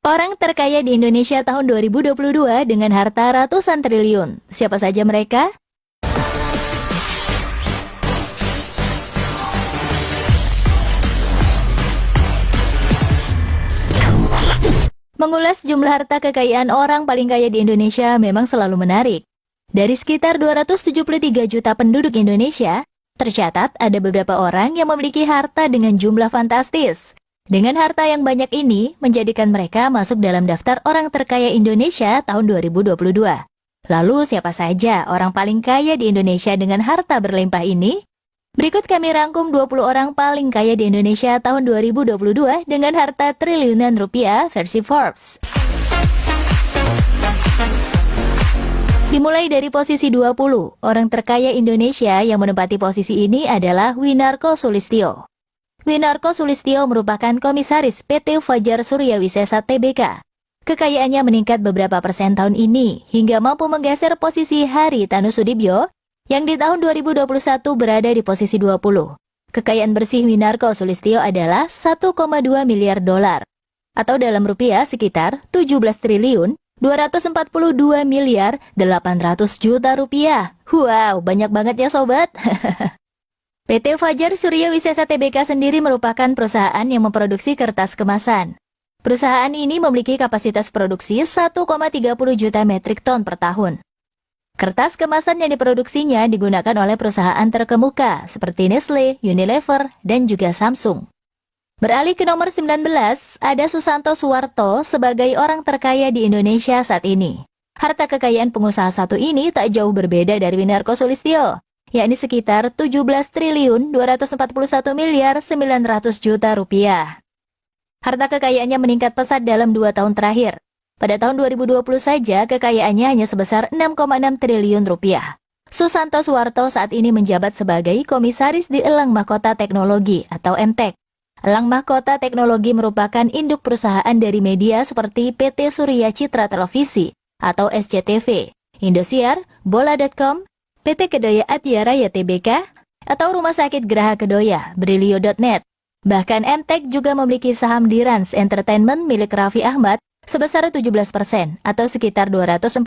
Orang terkaya di Indonesia tahun 2022 dengan harta ratusan triliun. Siapa saja mereka? Mengulas jumlah harta kekayaan orang paling kaya di Indonesia memang selalu menarik. Dari sekitar 273 juta penduduk Indonesia, tercatat ada beberapa orang yang memiliki harta dengan jumlah fantastis. Dengan harta yang banyak ini, menjadikan mereka masuk dalam daftar orang terkaya Indonesia tahun 2022. Lalu siapa saja orang paling kaya di Indonesia dengan harta berlimpah ini? Berikut kami rangkum 20 orang paling kaya di Indonesia tahun 2022 dengan harta triliunan rupiah versi Forbes. Dimulai dari posisi 20, orang terkaya Indonesia yang menempati posisi ini adalah Winarko Sulistyo. Winarko Sulistyo merupakan komisaris PT Fajar Surya Wisesa Tbk. Kekayaannya meningkat beberapa persen tahun ini, hingga mampu menggeser posisi Hari Tanu Sudibyo, yang di tahun 2021 berada di posisi 20. Kekayaan bersih Winarko Sulistyo adalah 1,2 miliar dolar, atau dalam rupiah sekitar 17 triliun 242 miliar 800 juta rupiah. Wow, banyak banget ya sobat. PT Fajar Surya Wisesa Tbk sendiri merupakan perusahaan yang memproduksi kertas kemasan. Perusahaan ini memiliki kapasitas produksi 1,30 juta metrik ton per tahun. Kertas kemasan yang diproduksinya digunakan oleh perusahaan terkemuka seperti Nestle, Unilever, dan juga Samsung. Beralih ke nomor 19, ada Susanto Suwarto sebagai orang terkaya di Indonesia saat ini. Harta kekayaan pengusaha satu ini tak jauh berbeda dari Winarko Sulistyo, yakni sekitar 17 triliun 241 miliar 900 juta rupiah. Harta kekayaannya meningkat pesat dalam 2 tahun terakhir. Pada tahun 2020 saja, kekayaannya hanya sebesar 6,6 triliun rupiah. Susanto Suwarto saat ini menjabat sebagai komisaris di Elang Mahkota Teknologi atau MTEK. Elang Mahkota Teknologi merupakan induk perusahaan dari media seperti PT Surya Citra Televisi atau SCTV, Indosiar, Bola.com, PT Kedoya Atia Raya Tbk, atau Rumah Sakit Geraha Kedoya, Brilio.net. Bahkan MTEK juga memiliki saham di Rans Entertainment milik Raffi Ahmad sebesar 17% atau sekitar 248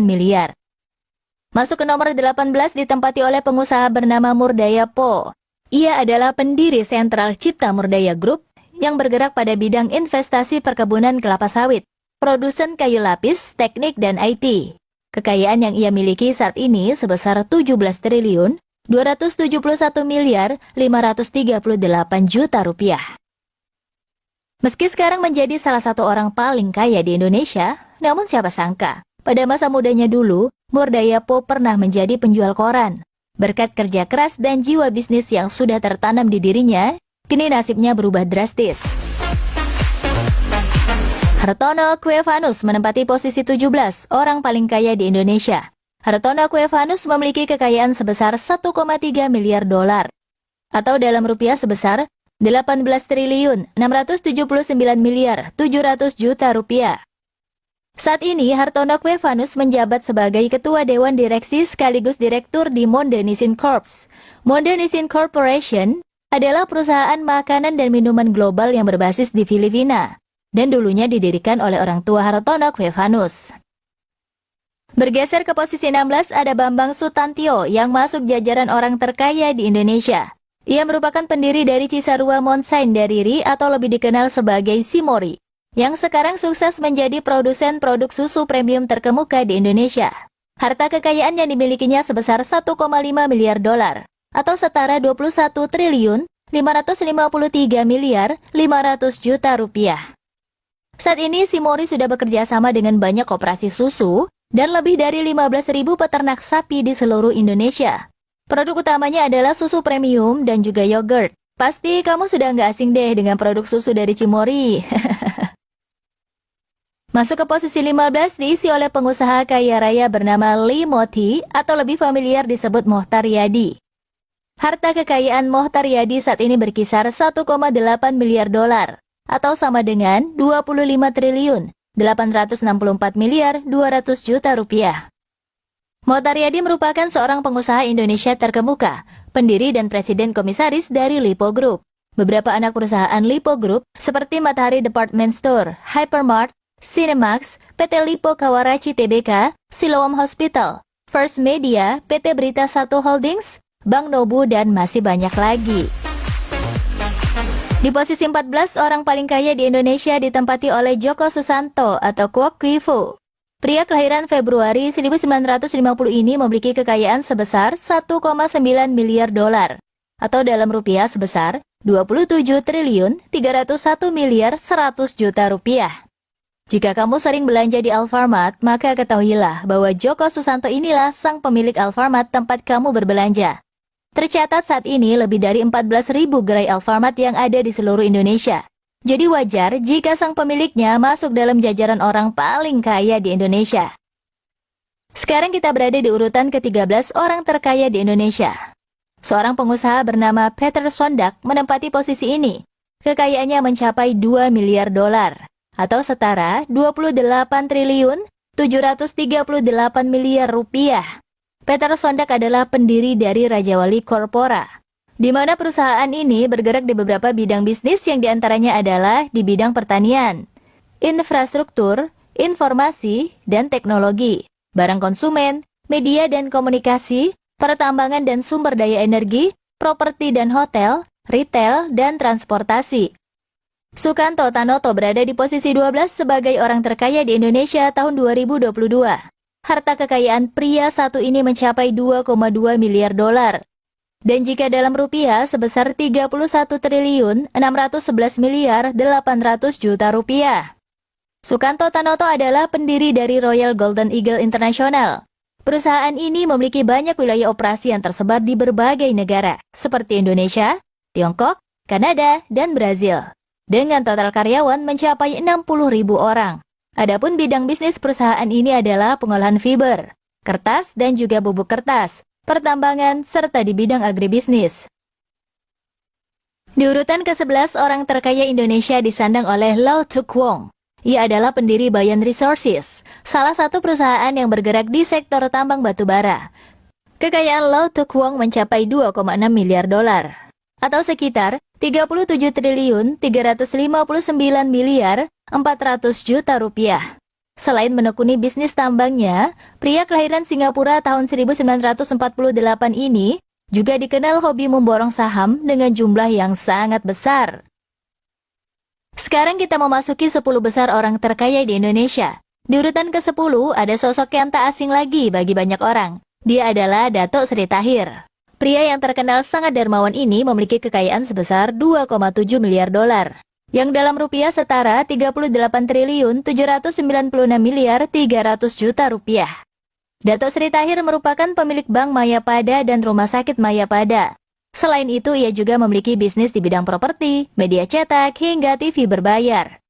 miliar. Masuk ke nomor 18 ditempati oleh pengusaha bernama Murdaya Po. Ia adalah pendiri Sentral Cipta Murdaya Group yang bergerak pada bidang investasi perkebunan kelapa sawit, produsen kayu lapis, teknik, dan IT. Kekayaan yang ia miliki saat ini sebesar 17 triliun 271 miliar 538 juta rupiah. Meski sekarang menjadi salah satu orang paling kaya di Indonesia, namun siapa sangka, pada masa mudanya dulu, Murdaya Po pernah menjadi penjual koran. Berkat kerja keras dan jiwa bisnis yang sudah tertanam di dirinya, kini nasibnya berubah drastis. Hartono Kuevanus menempati posisi 17 orang paling kaya di Indonesia. Hartono Kuevanus memiliki kekayaan sebesar 1,3 miliar dolar, atau dalam rupiah sebesar 18 triliun 679 miliar 700 juta rupiah. Saat ini Hartono Kuevanus menjabat sebagai Ketua Dewan Direksi sekaligus Direktur di Monde Nissin Corp. Monde Nissin Corporation adalah perusahaan makanan dan minuman global yang berbasis di Filipina, dan dulunya didirikan oleh orang tua Hartono Kuevanus. Bergeser ke posisi 16 ada Bambang Sutantio yang masuk jajaran orang terkaya di Indonesia. Ia merupakan pendiri dari Cisarua Monsain Dariri atau lebih dikenal sebagai Cimori, yang sekarang sukses menjadi produsen produk susu premium terkemuka di Indonesia. Harta kekayaan yang dimilikinya sebesar 1,5 miliar dolar, atau setara 21 triliun 553 miliar 500 juta rupiah. Saat ini Cimori sudah bekerja sama dengan banyak koperasi susu dan lebih dari 15.000 peternak sapi di seluruh Indonesia. Produk utamanya adalah susu premium dan juga yogurt. Pasti kamu sudah nggak asing deh dengan produk susu dari Cimori. Masuk ke posisi 15 diisi oleh pengusaha kaya raya bernama Lee Moti atau lebih familiar disebut Mohtar Yadi. Harta kekayaan Mohtar Yadi saat ini berkisar 1,8 miliar dolar atau sama dengan 25 triliun 864 miliar 200 juta rupiah. Mohtar Yadi merupakan seorang pengusaha Indonesia terkemuka, pendiri dan presiden komisaris dari Lipo Group. Beberapa anak perusahaan Lipo Group seperti Matahari Department Store, Hypermart, Cinemax, PT Lipo Kawarachi Tbk, Siloam Hospital, First Media, PT Berita Satu Holdings, Bank Nobu, dan masih banyak lagi. Di posisi 14 orang paling kaya di Indonesia ditempati oleh Joko Susanto atau Kwok Kwifu. Pria kelahiran Februari 1950 ini memiliki kekayaan sebesar 1,9 miliar dolar atau dalam rupiah sebesar 27 triliun 301 miliar 100 juta rupiah. Jika kamu sering belanja di Alfamart, maka ketahuilah bahwa Joko Susanto inilah sang pemilik Alfamart tempat kamu berbelanja. Tercatat saat ini lebih dari 14.000 gerai Alfamart yang ada di seluruh Indonesia. Jadi wajar jika sang pemiliknya masuk dalam jajaran orang paling kaya di Indonesia. Sekarang kita berada di urutan ke-13 orang terkaya di Indonesia. Seorang pengusaha bernama Peter Sondak menempati posisi ini. Kekayaannya mencapai 2 miliar dolar atau setara 28 triliun 738 miliar rupiah. Peter Sondak adalah pendiri dari Raja Wali Corpora, di mana perusahaan ini bergerak di beberapa bidang bisnis yang diantaranya adalah di bidang pertanian, infrastruktur, informasi, dan teknologi, barang konsumen, media dan komunikasi, pertambangan dan sumber daya energi, properti dan hotel, retail, dan transportasi. Sukanto Tanoto berada di posisi 12 sebagai orang terkaya di Indonesia tahun 2022. Harta kekayaan pria satu ini mencapai 2,2 miliar dolar. Dan jika dalam rupiah sebesar 31 triliun 611 miliar 800 juta rupiah. Sukanto Tanoto adalah pendiri dari Royal Golden Eagle International. Perusahaan ini memiliki banyak wilayah operasi yang tersebar di berbagai negara, seperti Indonesia, Tiongkok, Kanada, dan Brazil. Dengan total karyawan mencapai 60.000 orang. Adapun bidang bisnis perusahaan ini adalah pengolahan fiber, kertas, dan juga bubuk kertas, pertambangan, serta di bidang agribisnis. Di urutan ke-11 orang terkaya Indonesia disandang oleh Lau Tuk Wong. Ia adalah pendiri Bayan Resources, salah satu perusahaan yang bergerak di sektor tambang batubara. Kekayaan Lau Tuk Wong mencapai 2,6 miliar dolar, atau sekitar 37 triliun 359 miliar 400 juta rupiah. Selain menekuni bisnis tambangnya, pria kelahiran Singapura tahun 1948 ini juga dikenal hobi memborong saham dengan jumlah yang sangat besar. Sekarang kita memasuki 10 besar orang terkaya di Indonesia. Di urutan ke-10 ada sosok yang tak asing lagi bagi banyak orang. Dia adalah Dato Sri Tahir. Pria yang terkenal sangat dermawan ini memiliki kekayaan sebesar 2,7 miliar dolar, yang dalam rupiah setara 38 triliun 796 miliar 300 juta rupiah. Dato Sri Tahir merupakan pemilik Bank Mayapada dan Rumah Sakit Mayapada. Selain itu, ia juga memiliki bisnis di bidang properti, media cetak, hingga TV berbayar.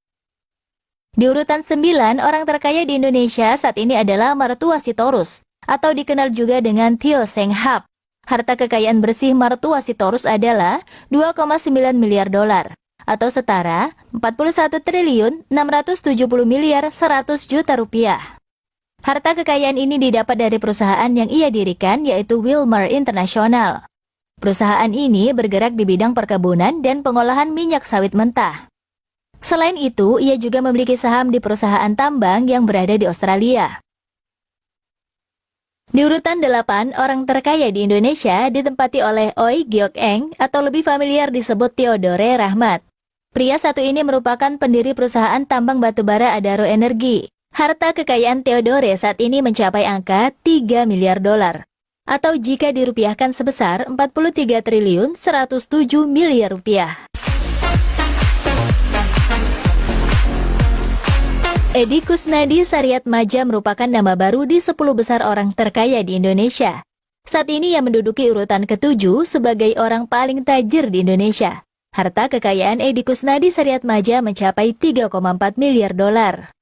Di urutan 9, orang terkaya di Indonesia saat ini adalah mertua Sitorus, atau dikenal juga dengan Tio Seng Hap. Harta kekayaan bersih mertua Sitorus adalah 2,9 miliar dolar, atau setara 41 triliun 670 miliar 100 juta rupiah. Harta kekayaan ini didapat dari perusahaan yang ia dirikan, yaitu Wilmar International. Perusahaan ini bergerak di bidang perkebunan dan pengolahan minyak sawit mentah. Selain itu, ia juga memiliki saham di perusahaan tambang yang berada di Australia. Di urutan 8, orang terkaya di Indonesia ditempati oleh Oi Geok Eng atau lebih familiar disebut Theodore Rahmat. Pria satu ini merupakan pendiri perusahaan tambang batubara Adaro Energi. Harta kekayaan Theodore saat ini mencapai angka 3 miliar dolar. Atau jika dirupiahkan sebesar 43 triliun 107 miliar rupiah. Edi Kusnadi Saryatmadja merupakan nama baru di 10 besar orang terkaya di Indonesia. Saat ini ia menduduki urutan ke-7 sebagai orang paling tajir di Indonesia. Harta kekayaan Edi Kusnadi Saryatmadja mencapai 3,4 miliar dolar.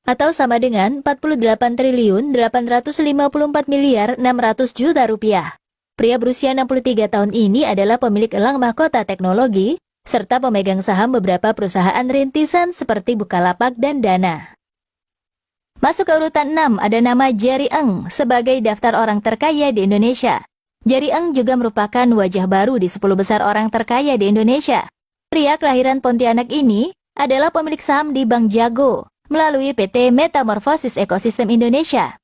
Atau sama dengan 48 triliun 854 miliar 600 juta rupiah. Pria berusia 63 tahun ini adalah pemilik elang mahkota teknologi, serta pemegang saham beberapa perusahaan rintisan seperti Bukalapak dan Dana. Masuk ke urutan 6 ada nama Jerry Eng sebagai daftar orang terkaya di Indonesia. Jerry Eng juga merupakan wajah baru di 10 besar orang terkaya di Indonesia. Pria kelahiran Pontianak ini adalah pemilik saham di Bank Jago melalui PT Metamorfosis Ekosistem Indonesia.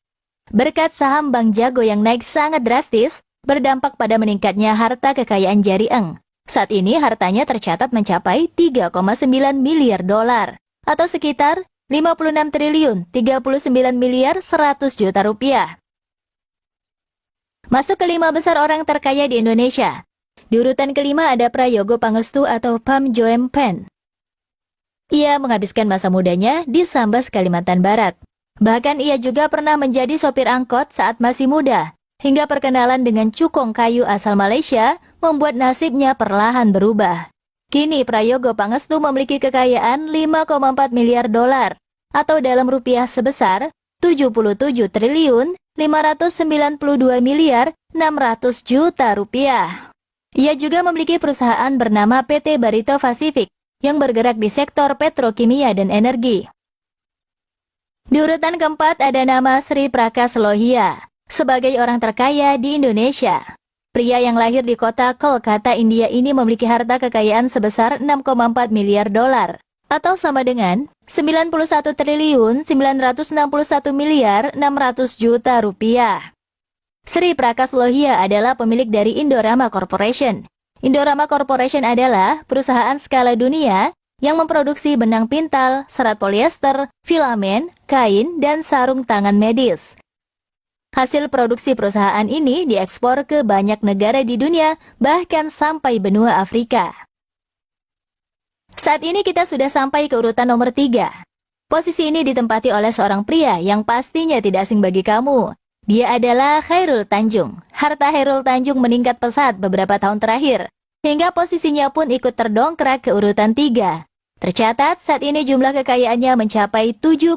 Berkat saham Bank Jago yang naik sangat drastis, berdampak pada meningkatnya harta kekayaan Jari Eng. Saat ini hartanya tercatat mencapai 3,9 miliar dolar atau sekitar 56 triliun 39 miliar 100 juta rupiah. Masuk ke 5 besar orang terkaya di Indonesia. Di urutan kelima ada Prayogo Pangestu atau Pham Joem Pen. Ia menghabiskan masa mudanya di Sambas, Kalimantan Barat. Bahkan ia juga pernah menjadi sopir angkot saat masih muda, hingga perkenalan dengan cukong kayu asal Malaysia membuat nasibnya perlahan berubah. Kini Prayogo Pangestu memiliki kekayaan 5,4 miliar dolar atau dalam rupiah sebesar 77 triliun 592 miliar 600 juta rupiah. Ia juga memiliki perusahaan bernama PT Barito Pacific yang bergerak di sektor petrokimia dan energi. Di urutan keempat ada nama Sri Prakas Lohia sebagai orang terkaya di Indonesia. Pria yang lahir di kota Kolkata, India ini memiliki harta kekayaan sebesar 6,4 miliar dolar atau sama dengan 91 triliun 961 miliar 600 juta rupiah. Sri Prakas Lohia adalah pemilik dari Indorama Corporation. Indorama Corporation adalah perusahaan skala dunia yang memproduksi benang pintal, serat polyester, filamen, kain, dan sarung tangan medis. Hasil produksi perusahaan ini diekspor ke banyak negara di dunia, bahkan sampai benua Afrika. Saat ini kita sudah sampai ke urutan nomor 3. Posisi ini ditempati oleh seorang pria yang pastinya tidak asing bagi kamu. Dia adalah Chairul Tanjung. Harta Chairul Tanjung meningkat pesat beberapa tahun terakhir, hingga posisinya pun ikut terdongkrak ke urutan 3. Tercatat saat ini jumlah kekayaannya mencapai 7,5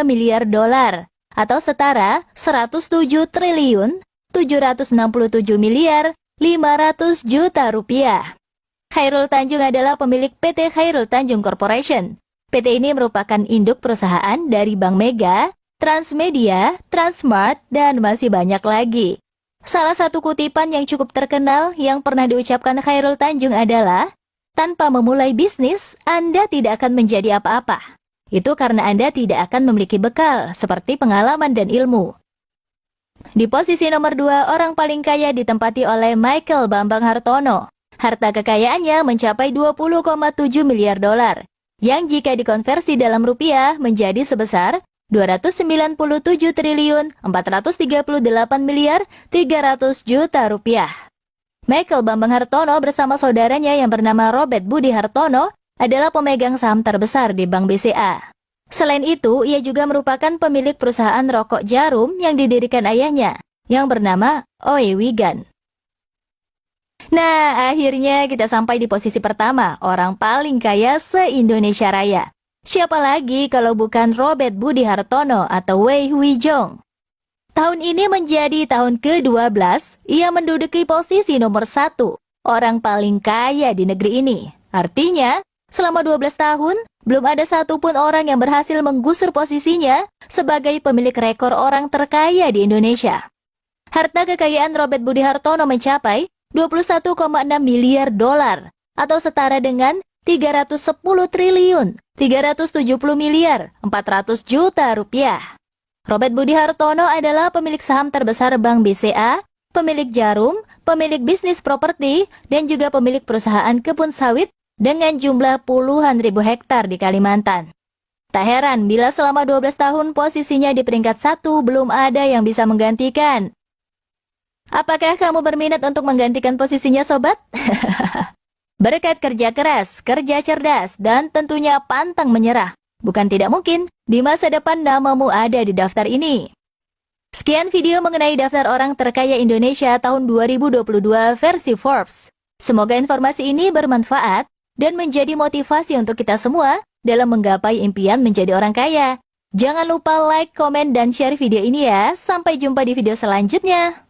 miliar dolar, atau setara 107 triliun 767 miliar 500 juta rupiah. Chairul Tanjung adalah pemilik PT Chairul Tanjung Corporation. PT ini merupakan induk perusahaan dari Bank Mega, Transmedia, Transmart, dan masih banyak lagi. Salah satu kutipan yang cukup terkenal yang pernah diucapkan Chairul Tanjung adalah, tanpa memulai bisnis, Anda tidak akan menjadi apa-apa. Itu karena Anda tidak akan memiliki bekal, seperti pengalaman dan ilmu. Di posisi nomor 2, orang paling kaya ditempati oleh Michael Bambang Hartono. Harta kekayaannya mencapai 20,7 miliar dolar, yang jika dikonversi dalam rupiah menjadi sebesar 297 triliun 438 miliar 300 juta rupiah. Michael Bambang Hartono bersama saudaranya yang bernama Robert Budi Hartono adalah pemegang saham terbesar di Bank BCA. Selain itu, ia juga merupakan pemilik perusahaan rokok jarum yang didirikan ayahnya, yang bernama Oe Wigan. Nah, akhirnya kita sampai di posisi pertama, orang paling kaya se-Indonesia Raya. Siapa lagi kalau bukan Robert Budi Hartono atau Wei Hui Jong. Tahun ini menjadi tahun ke-12, ia menduduki posisi nomor 1, orang paling kaya di negeri ini. Artinya, selama 12 tahun, belum ada satupun orang yang berhasil menggusur posisinya sebagai pemilik rekor orang terkaya di Indonesia. Harta kekayaan Robert Budi Hartono mencapai 21,6 miliar dolar atau setara dengan 310 triliun 370 miliar 400 juta rupiah. Robert Budi Hartono adalah pemilik saham terbesar Bank BCA, pemilik jarum, pemilik bisnis properti, dan juga pemilik perusahaan kebun sawit dengan jumlah puluhan ribu hektar di Kalimantan. Tak heran bila selama 12 tahun posisinya di peringkat 1 belum ada yang bisa menggantikan. Apakah kamu berminat untuk menggantikan posisinya, sobat? Berkat kerja keras, kerja cerdas, dan tentunya pantang menyerah, bukan tidak mungkin di masa depan namamu ada di daftar ini. Sekian video mengenai daftar orang terkaya Indonesia tahun 2022 versi Forbes. Semoga informasi ini bermanfaat dan menjadi motivasi untuk kita semua dalam menggapai impian menjadi orang kaya. Jangan lupa like, komen, dan share video ini ya. Sampai jumpa di video selanjutnya.